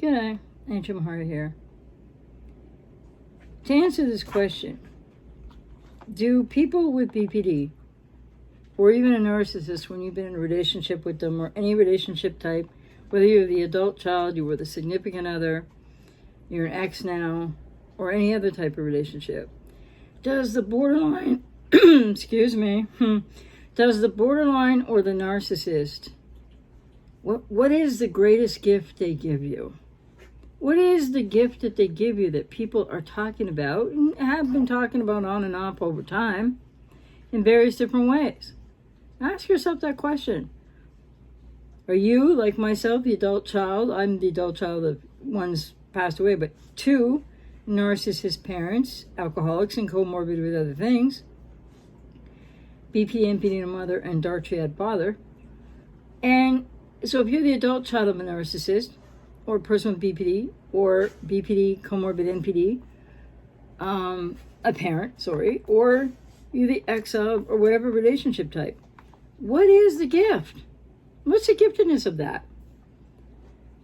G'day, Ancient Mahara here. To answer this question, do people with BPD, or even a narcissist, when you've been in a relationship with them, or any relationship type, whether you're the adult child, you were the significant other, you're an ex now, or any other type of relationship, does the borderline, excuse me, does the borderline or the narcissist, what is the greatest gift they give you? What is the gift that they give you that people are talking about and have been talking about on and off over time in various different ways? Ask yourself that question. Are you, like myself, the adult child? I'm the adult child of one's passed away, but two narcissist parents, alcoholics and comorbid with other things, BP, NPD mother, and dark triad father. And so if you're the adult child of a narcissist, or a person with BPD, or BPD, comorbid NPD, a parent, or you're the ex of, or whatever relationship type. What is the gift? What's the giftedness of that?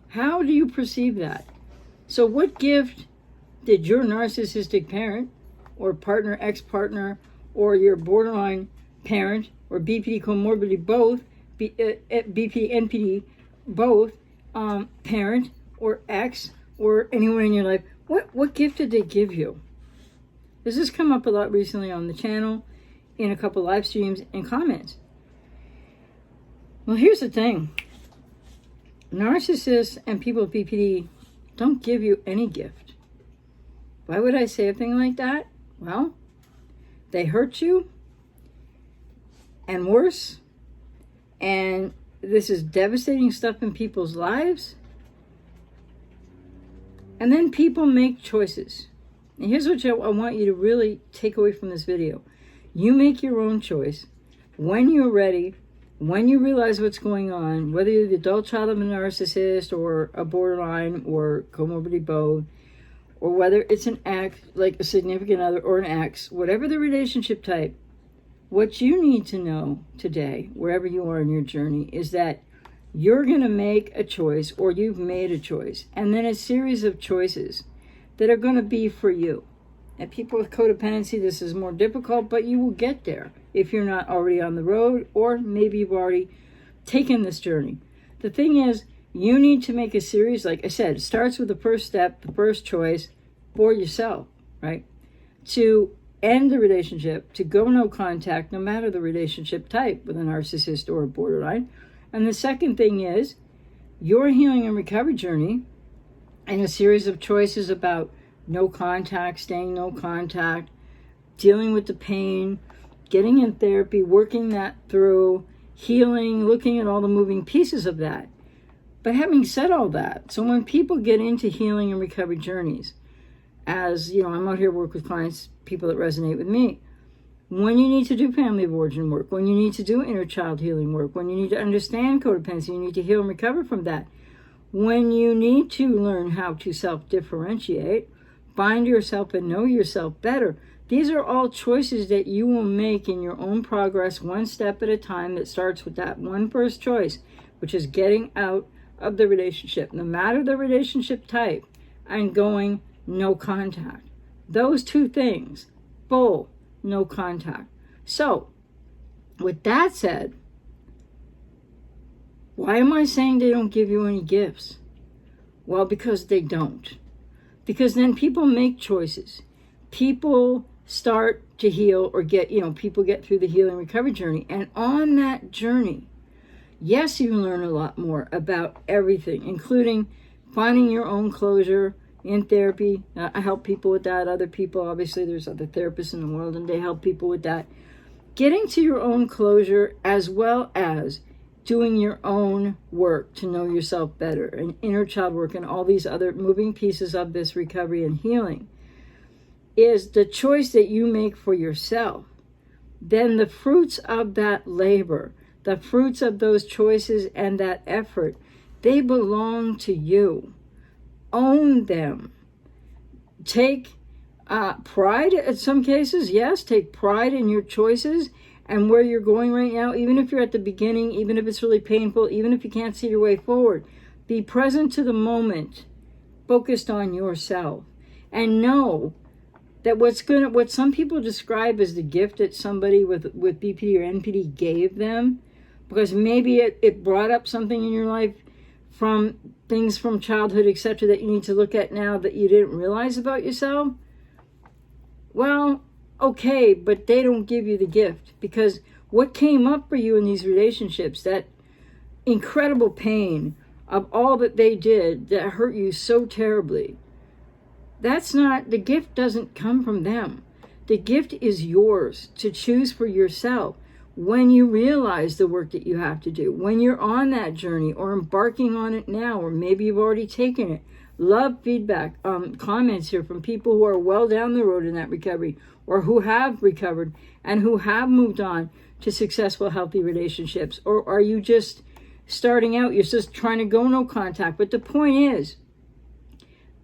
How do you perceive that? So what gift did your narcissistic parent, or partner, ex-partner, or your borderline parent, or BPD, comorbidity, both, BPD, NPD, both, parent or ex or anyone in your life, what gift did they give you? This has come up a lot recently on the channel, in a couple live streams and comments. Well, here's the thing. Narcissists and people with BPD don't give you any gift. Why would I say a thing like that? Well, they hurt you, and worse, and this is devastating stuff in people's lives. And then people make choices. And here's what I want you to really take away from this video. You make your own choice when you're ready, when you realize what's going on, whether you're the adult child of a narcissist or a borderline or comorbidity both, or whether it's an ex, like a significant other or an ex, whatever the relationship type. What you need to know today, wherever you are in your journey, is that you're going to make a choice, or you've made a choice, and then a series of choices that are going to be for you. And people with codependency, this is more difficult, but you will get there if you're not already on the road, or maybe you've already taken this journey. The thing is, you need to make a series, like I said, it starts with the first step, the first choice for yourself, right? To end the relationship, to go no contact, no matter the relationship type, with a narcissist or a borderline. And the second thing is your healing and recovery journey, and a series of choices about no contact, staying no contact, dealing with the pain, getting in therapy, working that through, healing, looking at all the moving pieces of that. But having said all that, so when people get into healing and recovery journeys, as you know, I'm out here work with clients, people that resonate with me. When you need to do family of origin work, when you need to do inner child healing work, when you need to understand codependency, you need to heal and recover from that. When you need to learn how to self-differentiate, find yourself and know yourself better. These are all choices that you will make in your own progress, one step at a time, that starts with that one first choice, which is getting out of the relationship, no matter the relationship type, and going no contact. Those two things, full no contact. So, with that said, why am I saying they don't give you any gifts? Well, because they don't. Because then people make choices. People start to heal, or people get through the healing recovery journey. And on that journey, yes, you learn a lot more about everything, including finding your own closure in therapy. I help people with that. Other people, obviously, there's other therapists in the world, and they help people with that. Getting to your own closure, as well as doing your own work to know yourself better, and inner child work, and all these other moving pieces of this recovery and healing, is the choice that you make for yourself. Then the fruits of that labor, the fruits of those choices and that effort, they belong to you. Own them. Take pride in some cases, yes, take pride in your choices and where you're going right now, even if you're at the beginning, even if it's really painful, even if you can't see your way forward. Be present to the moment focused on yourself. And know that what some people describe as the gift that somebody with BPD or NPD gave them, because maybe it brought up something in your life from things from childhood, etc., that you need to look at now that you didn't realize about yourself. Well, okay, but they don't give you the gift, because what came up for you in these relationships, that incredible pain of all that they did that hurt you so terribly, that's not, the gift doesn't come from them. The gift is yours to choose for yourself when you realize the work that you have to do, when you're on that journey or embarking on it now, or maybe you've already taken it. Love feedback, comments here from people who are well down the road in that recovery, or who have recovered and who have moved on to successful, healthy relationships. Or are you just starting out? You're just trying to go no contact. But the point is,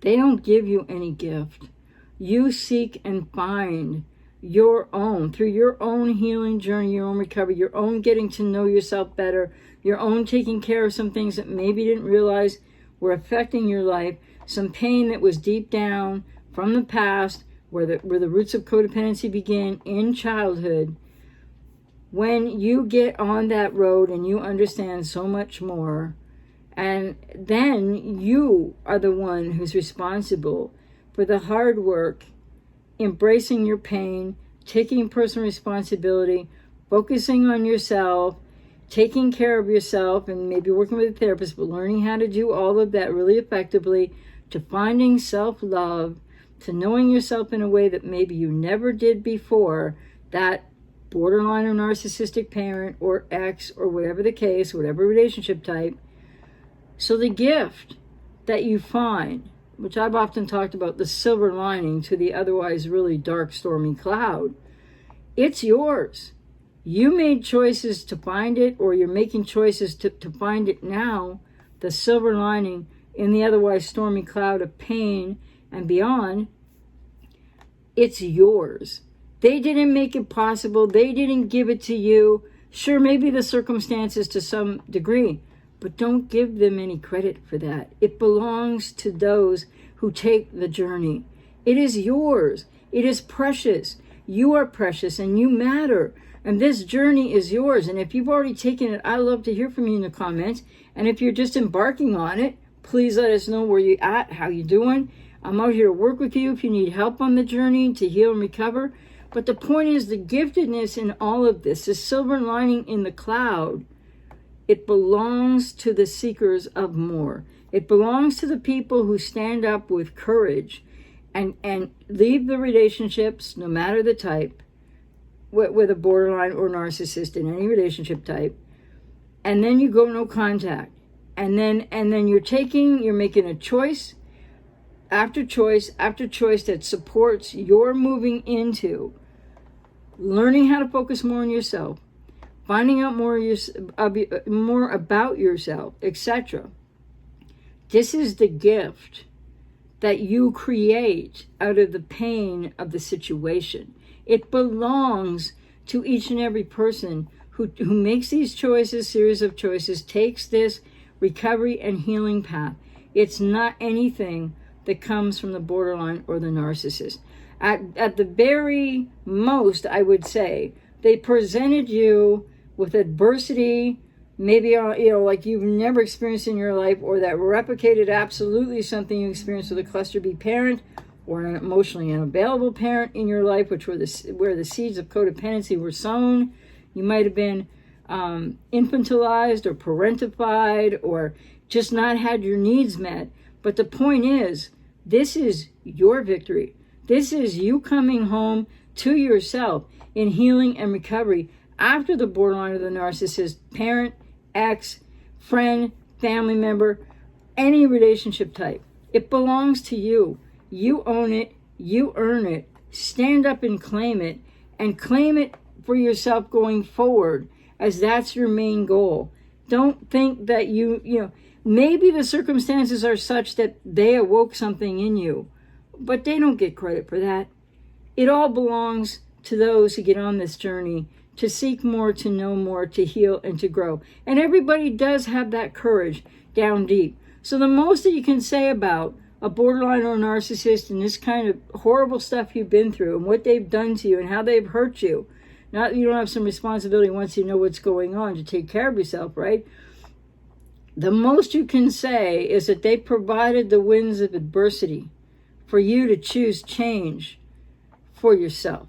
they don't give you any gift. You seek and find your own, through your own healing journey, your own recovery, your own getting to know yourself better, your own taking care of some things that maybe you didn't realize were affecting your life, some pain that was deep down from the past, where the roots of codependency begin in childhood. When you get on that road and you understand so much more, and then you are the one who's responsible for the hard work, embracing your pain, taking personal responsibility, focusing on yourself, taking care of yourself, and maybe working with a therapist, but learning how to do all of that really effectively, to finding self-love, to knowing yourself in a way that maybe you never did before, that borderline or narcissistic parent or ex or whatever the case, whatever relationship type. So the gift that you find, which I've often talked about, the silver lining to the otherwise really dark, stormy cloud, it's yours. You made choices to find it, or you're making choices to find it now, the silver lining in the otherwise stormy cloud of pain and beyond. It's yours. They didn't make it possible. They didn't give it to you. Sure, maybe the circumstances to some degree, but don't give them any credit for that. It belongs to those who take the journey. It is yours. It is precious. You are precious and you matter. And this journey is yours. And if you've already taken it, I'd love to hear from you in the comments. And if you're just embarking on it, please let us know where you're at, how you're doing. I'm out here to work with you if you need help on the journey to heal and recover. But the point is, the giftedness in all of this, the silver lining in the cloud, it belongs to the seekers of more. It belongs to the people who stand up with courage and leave the relationships, no matter the type, with a borderline or narcissist in any relationship type, and then you go no contact. And then you're making a choice after choice after choice that supports your moving into learning how to focus more on yourself, finding out more about yourself, etc. This is the gift that you create out of the pain of the situation. It belongs to each and every person who makes these choices, series of choices, takes this recovery and healing path. It's not anything that comes from the borderline or the narcissist. At the very most, I would say, they presented you with adversity, maybe like you've never experienced in your life, or that replicated absolutely something you experienced with a cluster B parent or an emotionally unavailable parent in your life, which were where the seeds of codependency were sown. You might have been infantilized or parentified or just not had your needs met. But the point is, this is your victory. This is you coming home to yourself in healing and recovery after the borderline or the narcissist, parent, ex, friend, family member, any relationship type. It belongs to you. You own it. You earn it. Stand up and claim it for yourself going forward, as that's your main goal. Don't think that maybe the circumstances are such that they awoke something in you, but they don't get credit for that. It all belongs to those who get on this journey to seek more, to know more, to heal, and to grow. And everybody does have that courage down deep. So the most that you can say about a borderline or a narcissist and this kind of horrible stuff you've been through and what they've done to you and how they've hurt you, not that you don't have some responsibility once you know what's going on to take care of yourself, right? The most you can say is that they provided the winds of adversity for you to choose change for yourself.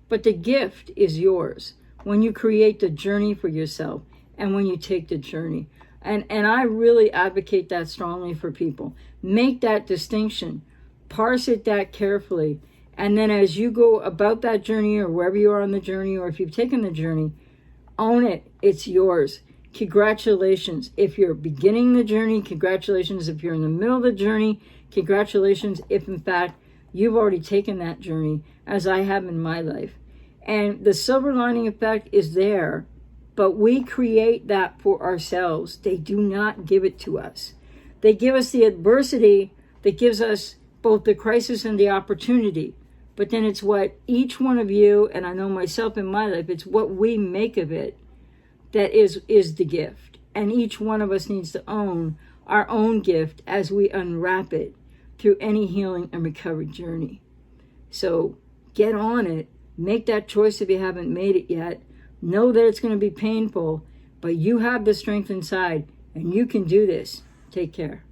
But the gift is yours when you create the journey for yourself and when you take the journey. And I really advocate that strongly for people. Make that distinction. Parse it that carefully. And then as you go about that journey or wherever you are on the journey, or if you've taken the journey, own it. It's yours. Congratulations. If you're beginning the journey, congratulations. If you're in the middle of the journey, congratulations. If in fact you've already taken that journey, as I have in my life. And the silver lining effect is there. But we create that for ourselves. They do not give it to us. They give us the adversity that gives us both the crisis and the opportunity. But then it's what each one of you, and I know myself in my life, it's what we make of it that is the gift. And each one of us needs to own our own gift as we unwrap it through any healing and recovery journey. So get on it. Make that choice if you haven't made it yet. Know that it's going to be painful, but you have the strength inside and you can do this. Take care.